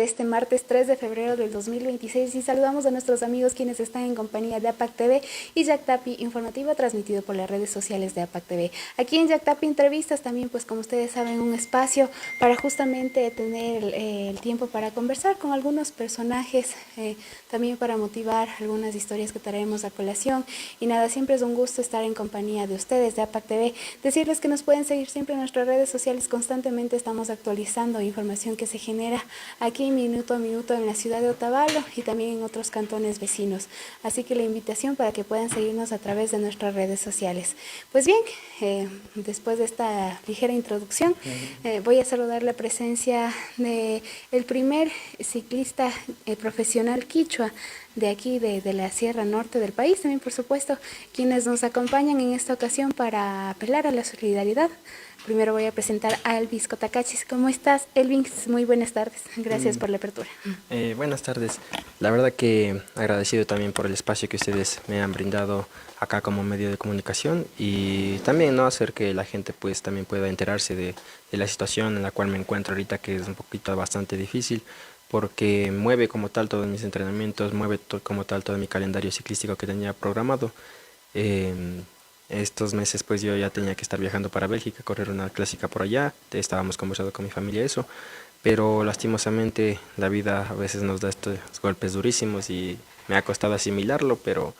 de este martes 3 de febrero del 2026 y saludamos a nuestros amigos quienes están en compañía de APAC TV y Yactapi Informativo transmitido por las redes sociales de APAC TV. Aquí en Yactapi Entrevistas también, pues como ustedes saben, un espacio para justamente tener el tiempo para conversar con algunos personajes, también para motivar algunas historias que traemos a colación. Y nada, siempre es un gusto estar en compañía de ustedes de APAC TV. Decirles que nos pueden seguir siempre en nuestras redes sociales, constantemente estamos actualizando información que se genera aquí minuto a minuto en la ciudad de Otavalo y también en otros cantones vecinos. Así que la invitación para que puedan seguirnos a través de nuestras redes sociales. Pues bien, después de esta ligera introducción, voy a saludar la presencia de el primer ciclista profesional quichua de aquí, de la Sierra Norte del país, también por supuesto, quienes nos acompañan en esta ocasión para apelar a la solidaridad. Primero voy a presentar a Elvis Cotakachis. ¿Cómo estás, Elvis? Muy buenas tardes. Gracias por la apertura. Buenas tardes. La verdad que agradecido también por el espacio que ustedes me han brindado acá como medio de comunicación y también no hacer que la gente pues también pueda enterarse de la situación en la cual me encuentro ahorita, que es un poquito bastante difícil porque mueve como tal todos mis entrenamientos, mueve como tal todo mi calendario ciclístico que tenía programado. Em, Estos meses pues yo ya tenía que estar viajando para Bélgica, correr una clásica por allá, estábamos conversando con mi familia eso, pero lastimosamente la vida a veces nos da estos golpes durísimos y me ha costado asimilarlo, pero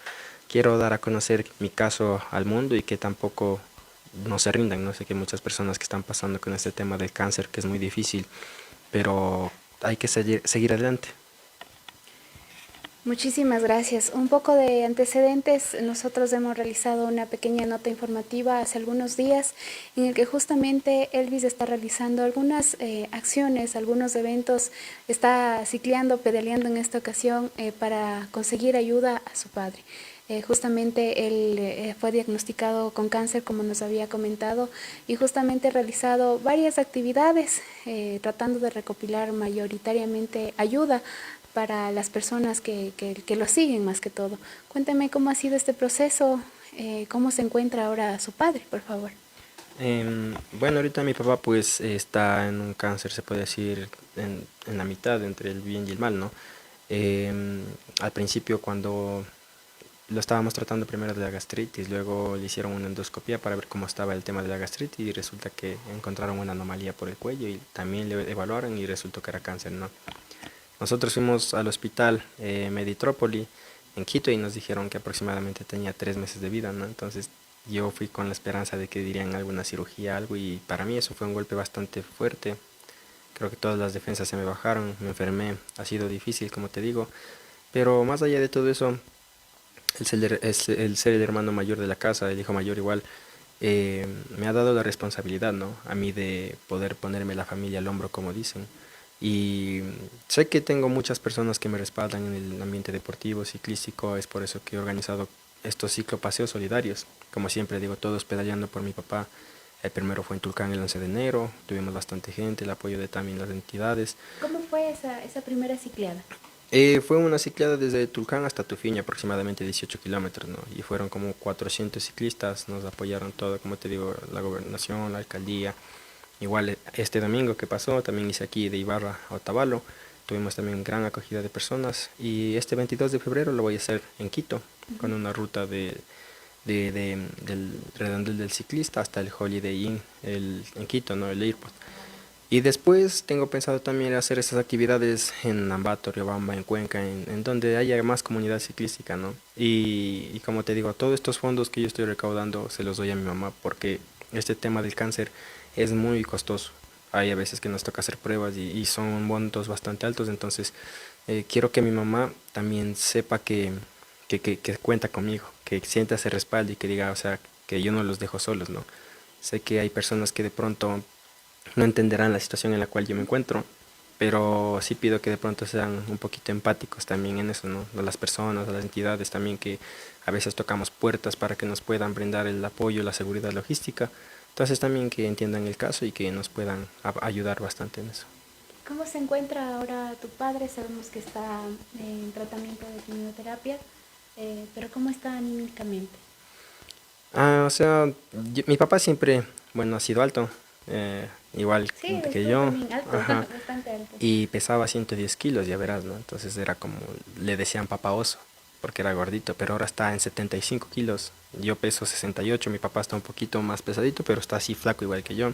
quiero dar a conocer mi caso al mundo y que tampoco no se rindan. No sé, que muchas personas que están pasando con este tema del cáncer, que es muy difícil, pero hay que seguir adelante. Muchísimas gracias. Un poco de antecedentes. Nosotros hemos realizado una pequeña nota informativa hace algunos días en el que justamente Elvis está realizando algunas acciones, algunos eventos, está cicleando, pedaleando en esta ocasión para conseguir ayuda a su padre. Justamente él fue diagnosticado con cáncer, como nos había comentado, y justamente ha realizado varias actividades tratando de recopilar mayoritariamente ayuda para las personas que lo siguen más que todo. Cuéntame cómo ha sido este proceso, cómo se encuentra ahora su padre, por favor. Bueno, ahorita mi papá pues está en un cáncer, se puede decir, en la mitad entre el bien y el mal, ¿no? Em, Al principio, cuando lo estábamos tratando primero de la gastritis, luego le hicieron una endoscopia para ver cómo estaba el tema de la gastritis y resulta que encontraron una anomalía por el cuello y también le evaluaron y resultó que era cáncer, ¿no? Nosotros fuimos al hospital Meditrópoli en Quito y nos dijeron que aproximadamente tenía 3 meses de vida, ¿no? Entonces yo fui con la esperanza de que dirían alguna cirugía, algo, y para mí eso fue un golpe bastante fuerte. Creo que todas las defensas se me bajaron, me enfermé, ha sido difícil, como te digo, pero más allá de todo eso, el ser el hermano mayor de la casa, el hijo mayor igual, me ha dado la responsabilidad, ¿no? A mí de poder ponerme la familia al hombro, como dicen. Y sé que tengo muchas personas que me respaldan en el ambiente deportivo, ciclístico, es por eso que he organizado estos ciclopaseos solidarios. Como siempre digo, todos pedaleando por mi papá. El primero fue en Tulcán el 11 de enero, tuvimos bastante gente, el apoyo de también las entidades. ¿Cómo fue esa primera cicleada? Fue una ciclada desde Tulcán hasta Tufiña, aproximadamente 18 kilómetros, ¿no? Y fueron como 400 ciclistas, nos apoyaron todo, como te digo, la gobernación, la alcaldía. Igual este domingo que pasó, también hice aquí de Ibarra a Otavalo, tuvimos también gran acogida de personas y este 22 de febrero lo voy a hacer en Quito, con una ruta del redondel del ciclista hasta el Holiday Inn en Quito, ¿no? El airport. Y después tengo pensado también hacer estas actividades en Ambato, Riobamba, en Cuenca, en donde haya más comunidad ciclística, ¿no? Y como te digo, todos estos fondos que yo estoy recaudando se los doy a mi mamá porque este tema del cáncer es muy costoso. Hay a veces que nos toca hacer pruebas y son montos bastante altos, entonces quiero que mi mamá también sepa que cuenta conmigo, que sienta ese respaldo y que diga, o sea, que yo no los dejo solos, ¿no? Sé que hay personas que de pronto no entenderán la situación en la cual yo me encuentro, pero sí pido que de pronto sean un poquito empáticos también en eso, ¿no? A las personas, a las entidades también, que a veces tocamos puertas para que nos puedan brindar el apoyo, la seguridad logística. Entonces también que entiendan el caso y que nos puedan ayudar bastante en eso. ¿Cómo se encuentra ahora tu padre? Sabemos que está en tratamiento de quimioterapia, pero ¿cómo está anímicamente? O sea, mi papá siempre, bueno, ha sido alto. igual Sí, que estuvo yo, también alto, ajá, bastante alto. y pesaba 110 kilos, ya verás, ¿no? Entonces era como, le decían papá oso, porque era gordito, pero ahora está en 75 kilos. Yo peso 68, mi papá está un poquito más pesadito, pero está así flaco igual que yo.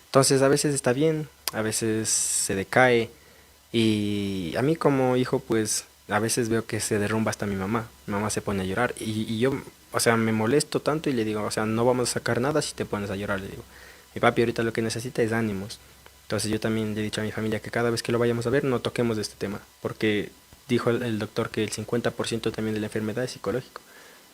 Entonces a veces está bien, a veces se decae, y a mí como hijo, pues a veces veo que se derrumba hasta mi mamá. Mi mamá se pone a llorar y yo, o sea, me molesto tanto y le digo, o sea, no vamos a sacar nada si te pones a llorar, le digo. Mi papi ahorita lo que necesita es ánimos. Entonces yo también le he dicho a mi familia que cada vez que lo vayamos a ver no toquemos de este tema, porque dijo el doctor que el 50% también de la enfermedad es psicológico.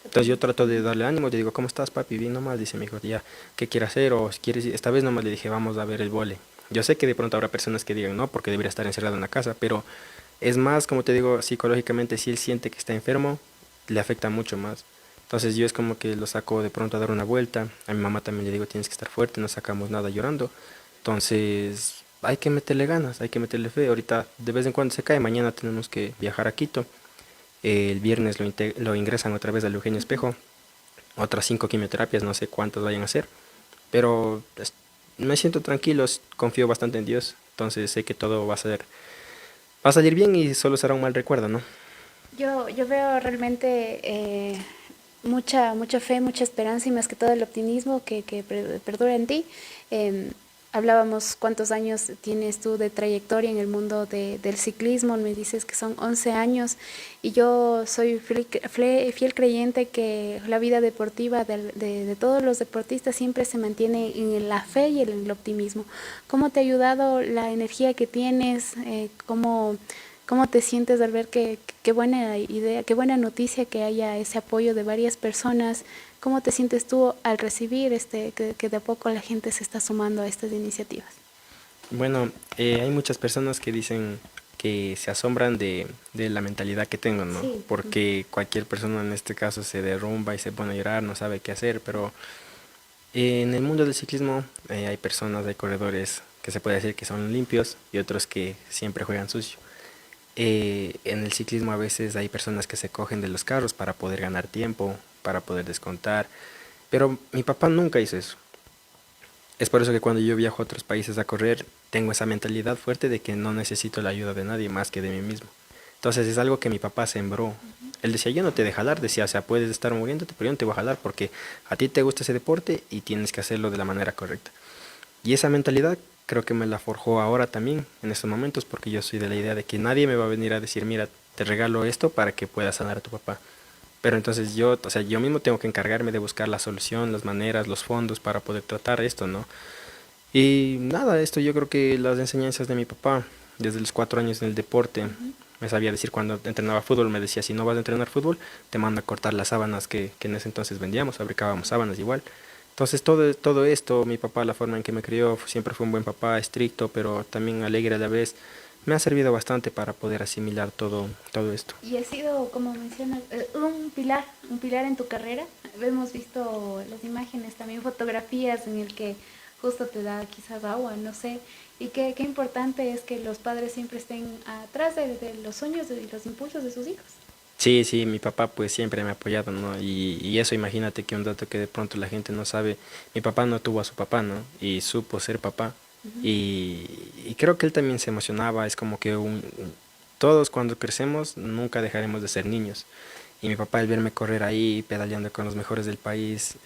Entonces yo trato de darle ánimo, le digo, ¿cómo estás, papi? Bien nomás, dice mi hijo, ya, ¿qué quiere hacer? O si quieres, esta vez nomás le dije, vamos a ver el vole. Yo sé que de pronto habrá personas que digan, no, porque debería estar encerrado en la casa, pero es más, como te digo, psicológicamente, si él siente que está enfermo, le afecta mucho más. Entonces yo es como que lo saco de pronto a dar una vuelta. A mi mamá también le digo, tienes que estar fuerte, no sacamos nada llorando. Entonces hay que meterle ganas, hay que meterle fe. Ahorita de vez en cuando se cae, mañana tenemos que viajar a Quito. El viernes lo ingresan otra vez al Eugenio Espejo. Otras 5 quimioterapias, no sé cuántas vayan a hacer. Pero me siento tranquilo, confío bastante en Dios. Entonces sé que todo va a salir bien y solo será un mal recuerdo, ¿no? Yo veo realmente mucha fe, mucha esperanza y más que todo el optimismo que perdura en ti. Eh, Hablábamos cuántos años tienes tú de trayectoria en el mundo del ciclismo, me dices que son 11 años y yo soy fiel creyente que la vida deportiva de todos los deportistas siempre se mantiene en la fe y en el optimismo. ¿Cómo te ha ayudado la energía que tienes? ¿Cómo te sientes al ver qué buena idea, qué buena noticia que haya ese apoyo de varias personas? ¿Cómo te sientes tú al recibir que de a poco la gente se está sumando a estas iniciativas? Bueno, hay muchas personas que dicen que se asombran de la mentalidad que tengo, ¿no? Sí. Porque cualquier persona en este caso se derrumba y se pone a llorar, no sabe qué hacer, pero en el mundo del ciclismo hay personas, hay corredores que se puede decir que son limpios y otros que siempre juegan sucio. En el ciclismo a veces hay personas que se cogen de los carros para poder ganar tiempo, para poder descontar, pero mi papá nunca hizo eso. Es por eso que cuando yo viajo a otros países a correr, tengo esa mentalidad fuerte de que no necesito la ayuda de nadie más que de mí mismo. Entonces es algo que mi papá sembró. Él decía, yo no te voy a jalar, decía, o sea, puedes estar muriéndote, pero yo no te voy a jalar porque a ti te gusta ese deporte y tienes que hacerlo de la manera correcta. Y esa mentalidad creo que me la forjó ahora también, en estos momentos, porque yo soy de la idea de que nadie me va a venir a decir, mira, te regalo esto para que puedas sanar a tu papá. Pero entonces yo, o sea, yo mismo tengo que encargarme de buscar la solución, las maneras, los fondos para poder tratar esto, ¿no? Y nada, esto yo creo que las enseñanzas de mi papá, desde los 4 años en el deporte, me sabía decir cuando entrenaba fútbol, me decía, si no vas a entrenar fútbol, te mando a cortar las sábanas que en ese entonces vendíamos, fabricábamos sábanas igual. Entonces todo esto, mi papá, la forma en que me crió, siempre fue un buen papá, estricto, pero también alegre a la vez, me ha servido bastante para poder asimilar todo esto. Y ha sido, como mencionas, un pilar en tu carrera. Hemos visto las imágenes, también fotografías en el que justo te da quizás agua, no sé. Y qué importante es que los padres siempre estén atrás de los sueños y los impulsos de sus hijos. Sí, sí, mi papá pues siempre me ha apoyado, ¿no? Y eso imagínate que un dato que de pronto la gente no sabe, mi papá no tuvo a su papá, ¿no? Y supo ser papá. Y creo que él también se emocionaba, es como que todos cuando crecemos nunca dejaremos de ser niños. Y mi papá, el verme correr ahí, pedaleando con los mejores del país,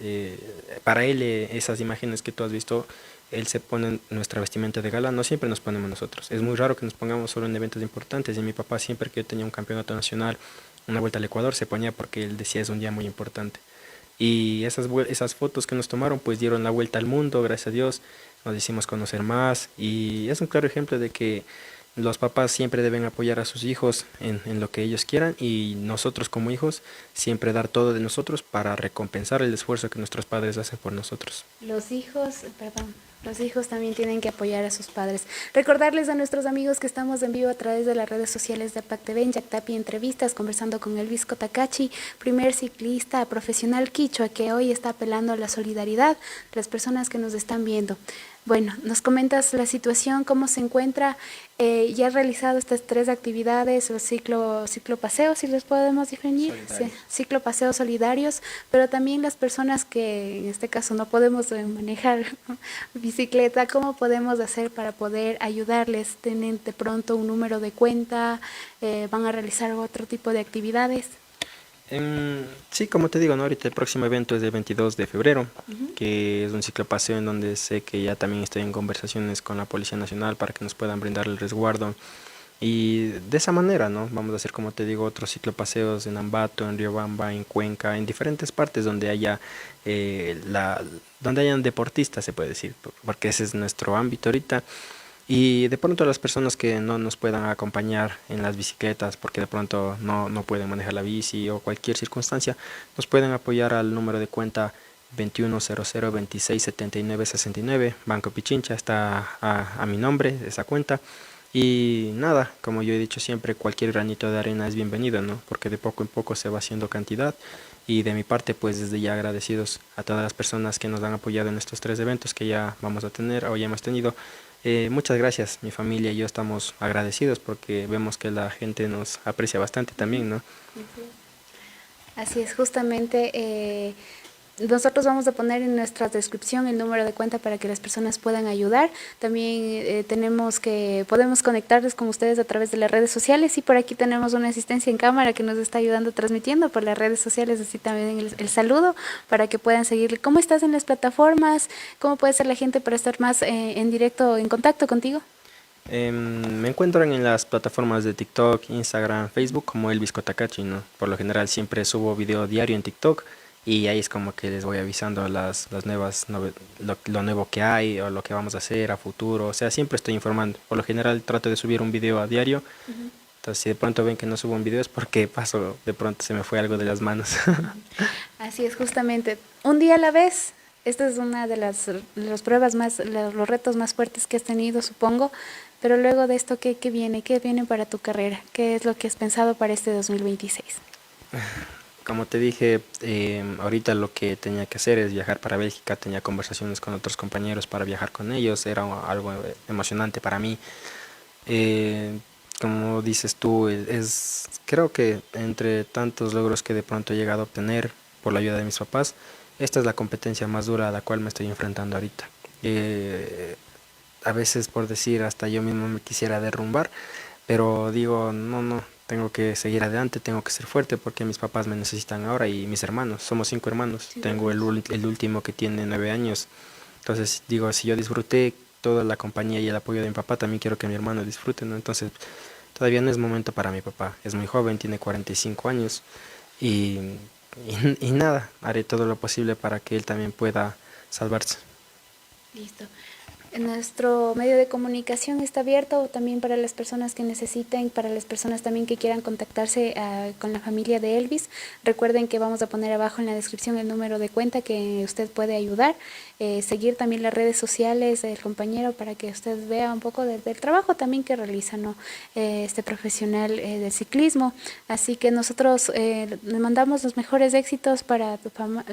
para él esas imágenes que tú has visto, él se pone nuestra vestimenta de gala, no siempre nos ponemos nosotros. Es muy raro que nos pongamos solo en eventos importantes. Y mi papá siempre que yo tenía un campeonato nacional, una vuelta al Ecuador, se ponía porque él decía es un día muy importante. Y esas fotos que nos tomaron pues dieron la vuelta al mundo, gracias a Dios, nos hicimos conocer más y es un claro ejemplo de que los papás siempre deben apoyar a sus hijos en lo que ellos quieran y nosotros como hijos siempre dar todo de nosotros para recompensar el esfuerzo que nuestros padres hacen por nosotros. Los hijos también tienen que apoyar a sus padres. Recordarles a nuestros amigos que estamos en vivo a través de las redes sociales de APAC TV, en Yactapi Entrevistas, conversando con Elvis Cotacachi, primer ciclista profesional quichua que hoy está apelando a la solidaridad de las personas que nos están viendo. Bueno, nos comentas la situación, cómo se encuentra. Ya has realizado estas tres actividades, el ciclo paseo, si les podemos definir, sí, Solidarios. ciclo paseos solidarios, pero también las personas que en este caso no podemos manejar bicicleta, ¿cómo podemos hacer para poder ayudarles? ¿Tienen de pronto un número de cuenta? ¿Van a realizar otro tipo de actividades? Sí, como te digo, ¿no? Ahorita el próximo evento es el 22 de febrero, Ujú. que es un ciclopaseo en donde sé que ya también estoy en conversaciones con la Policía Nacional para que nos puedan brindar el resguardo. Y de esa manera, ¿no? Vamos a hacer, como te digo, otros ciclopaseos en Ambato, en Riobamba, en Cuenca, en diferentes partes donde haya donde hayan deportistas, se puede decir, porque ese es nuestro ámbito ahorita. Y de pronto las personas que no nos puedan acompañar en las bicicletas porque de pronto no pueden manejar la bici o cualquier circunstancia, nos pueden apoyar al número de cuenta 2100267969, Banco Pichincha, está a mi nombre esa cuenta. Y nada, como yo he dicho siempre, cualquier granito de arena es bienvenido, ¿no? Porque de poco en poco se va haciendo cantidad. Y de mi parte, pues desde ya agradecidos a todas las personas que nos han apoyado en estos tres eventos que ya vamos a tener o ya hemos tenido. Muchas gracias, mi familia y yo estamos agradecidos porque vemos que la gente nos aprecia bastante también, ¿no? Así es, justamente nosotros vamos a poner en nuestra descripción el número de cuenta para que las personas puedan ayudar. También podemos conectarles con ustedes a través de las redes sociales y por aquí tenemos una asistencia en cámara que nos está ayudando transmitiendo por las redes sociales, así también el saludo para que puedan seguirle. ¿Cómo estás en las plataformas? ¿Cómo puede ser la gente para estar más en directo, en contacto contigo? Me encuentran en las plataformas de TikTok, Instagram, Facebook como Elvis Kotakachi, ¿no? Por lo general siempre subo video diario en TikTok y ahí es como que les voy avisando las lo nuevo que hay o lo que vamos a hacer a futuro. O sea, siempre estoy informando. Por lo general trato de subir un video a diario. Entonces, si de pronto ven que no subo un video es porque paso, de pronto se me fue algo de las manos. Así es, justamente. Un día a la vez. Esta es una de las pruebas los retos más fuertes que has tenido, supongo. Pero luego de esto, ¿qué viene? ¿Qué viene para tu carrera? ¿Qué es lo que has pensado para este 2026? Como te dije, ahorita lo que tenía que hacer es viajar para Bélgica, tenía conversaciones con otros compañeros para viajar con ellos, era algo emocionante para mí. Eh, Como dices tú, creo que entre tantos logros que de pronto he llegado a obtener por la ayuda de mis papás, esta es la competencia más dura a la cual me estoy enfrentando ahorita. Eh, a veces por decir hasta yo mismo me quisiera derrumbar, pero digo, no, tengo que seguir adelante, tengo que ser fuerte porque mis papás me necesitan ahora y mis hermanos, somos cinco hermanos, Cinco tengo hermanos. el último que tiene 9 años, entonces digo, si yo disfruté toda la compañía y el apoyo de mi papá, también quiero que mi hermano disfrute, ¿no? Entonces todavía no es momento para mi papá, es muy joven, tiene 45 años y, y nada, haré todo lo posible para que él también pueda salvarse. Listo. Nuestro medio de comunicación está abierto también para las personas que necesiten, para las personas también que quieran contactarse con la familia de Elvis. Recuerden que vamos a poner abajo en la descripción el número de cuenta que usted puede ayudar. Seguir también las redes sociales del compañero para que usted vea un poco del trabajo también que realiza, ¿no? Este profesional del ciclismo. Así que nosotros le mandamos los mejores éxitos para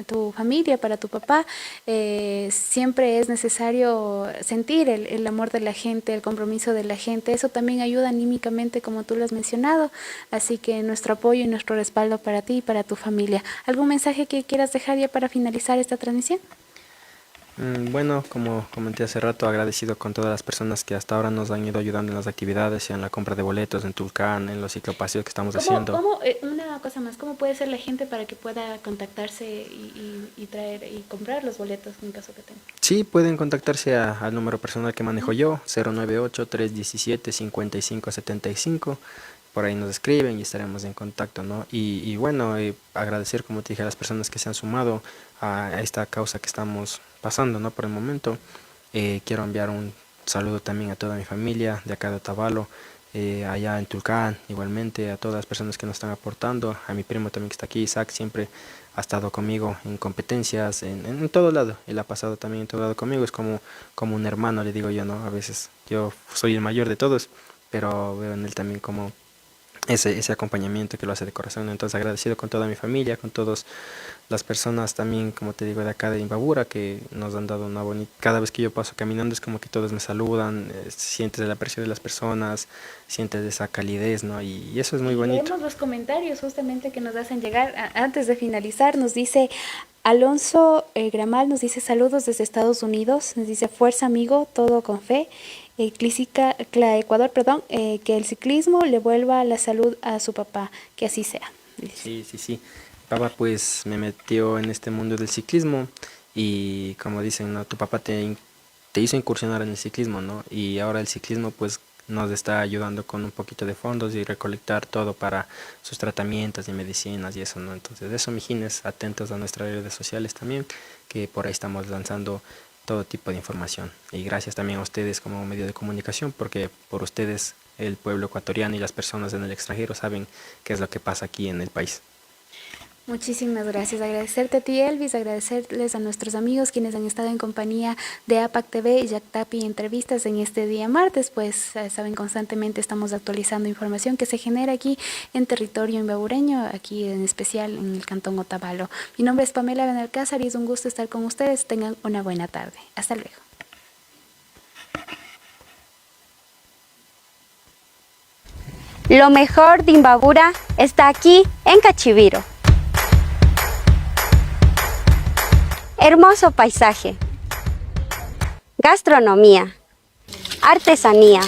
tu familia, para tu papá. Siempre es necesario sentir el amor de la gente, el compromiso de la gente. Eso también ayuda anímicamente, como tú lo has mencionado. Así que nuestro apoyo y nuestro respaldo para ti y para tu familia. ¿Algún mensaje que quieras dejar ya para finalizar esta transmisión? Bueno, como comenté hace rato, agradecido con todas las personas que hasta ahora nos han ido ayudando en las actividades, en la compra de boletos, en Tulcán, en los ciclopaseos que estamos haciendo. Una cosa más, ¿cómo puede ser la gente para que pueda contactarse y traer y comprar los boletos en caso que tenga? Sí, pueden contactarse al número personal que manejo yo, 098-317-5575. Por ahí nos escriben y estaremos en contacto, ¿no? Y bueno, agradecer, como te dije, a las personas que se han sumado a esta causa que estamos pasando, ¿no? Por el momento, quiero enviar un saludo también a toda mi familia de acá de Otavalo, allá en Tulcán, igualmente a todas las personas que nos están aportando, a mi primo también que está aquí, Isaac, siempre ha estado conmigo en competencias, en todo lado, él ha pasado también en todo lado conmigo, es como un hermano, le digo yo, ¿no? A veces yo soy el mayor de todos, pero veo en él también como ese acompañamiento que lo hace de corazón. Entonces agradecido con toda mi familia, con todas las personas también, como te digo, de acá de Imbabura, que nos han dado una bonita... Cada vez que yo paso caminando es como que todos me saludan, sientes el aprecio de las personas, sientes esa calidez, ¿no? Y eso es muy Y bonito. leemos los comentarios justamente que nos hacen llegar. Antes de finalizar, nos dice Alonso Gramal, nos dice saludos desde Estados Unidos, nos dice fuerza amigo, todo con fe. Ecuador, perdón, que el ciclismo le vuelva la salud a su papá, que así sea. Dice. Sí, sí, sí. Papá pues me metió en este mundo del ciclismo y como dicen, ¿no? Tu papá te hizo incursionar en el ciclismo, ¿no? Y ahora el ciclismo pues nos está ayudando con un poquito de fondos y recolectar todo para sus tratamientos y medicinas y eso, ¿no? Entonces, eso, mijines, atentos a nuestras redes sociales también, que por ahí estamos lanzando todo tipo de información. Y gracias también a ustedes como medio de comunicación, porque por ustedes el pueblo ecuatoriano y las personas en el extranjero saben qué es lo que pasa aquí en el país. Muchísimas gracias. Agradecerte a ti, Elvis, agradecerles a nuestros amigos quienes han estado en compañía de APAC TV y Yactapi Entrevistas en este día martes, pues saben, constantemente estamos actualizando información que se genera aquí en territorio imbabureño, aquí en especial en el Cantón Otavalo. Mi nombre es Pamela Benalcázar y es un gusto estar con ustedes. Tengan una buena tarde. Hasta luego. Lo mejor de Imbabura está aquí en Cachiviro. Hermoso paisaje, gastronomía, artesanía,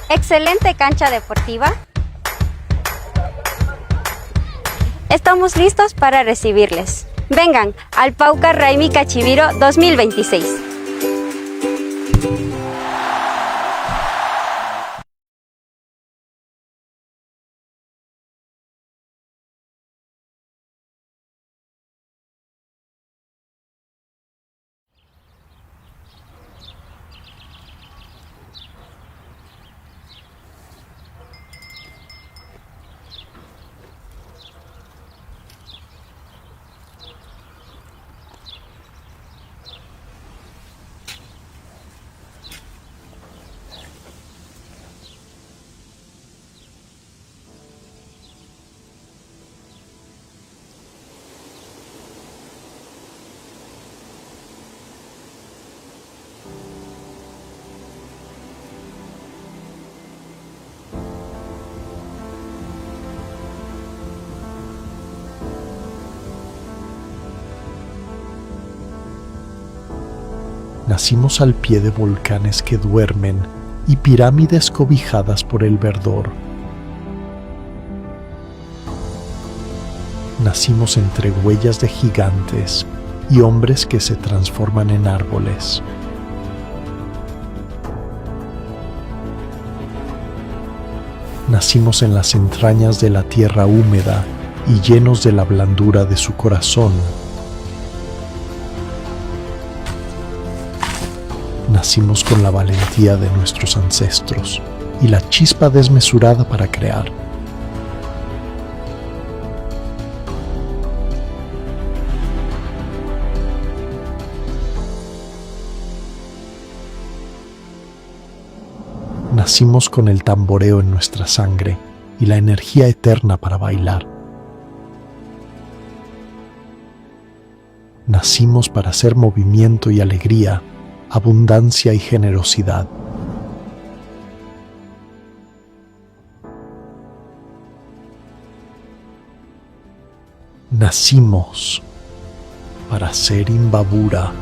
excelente cancha deportiva. Estamos listos para recibirles. Vengan al Pauca Raimi Cachiviro 2026. Nacimos al pie de volcanes que duermen y pirámides cobijadas por el verdor. Nacimos entre huellas de gigantes y hombres que se transforman en árboles. Nacimos en las entrañas de la tierra húmeda y llenos de la blandura de su corazón. Nacimos con la valentía de nuestros ancestros y la chispa desmesurada para crear. Nacimos con el tamboreo en nuestra sangre y la energía eterna para bailar. Nacimos para ser movimiento y alegría, abundancia y generosidad. Nacimos para ser Imbabura.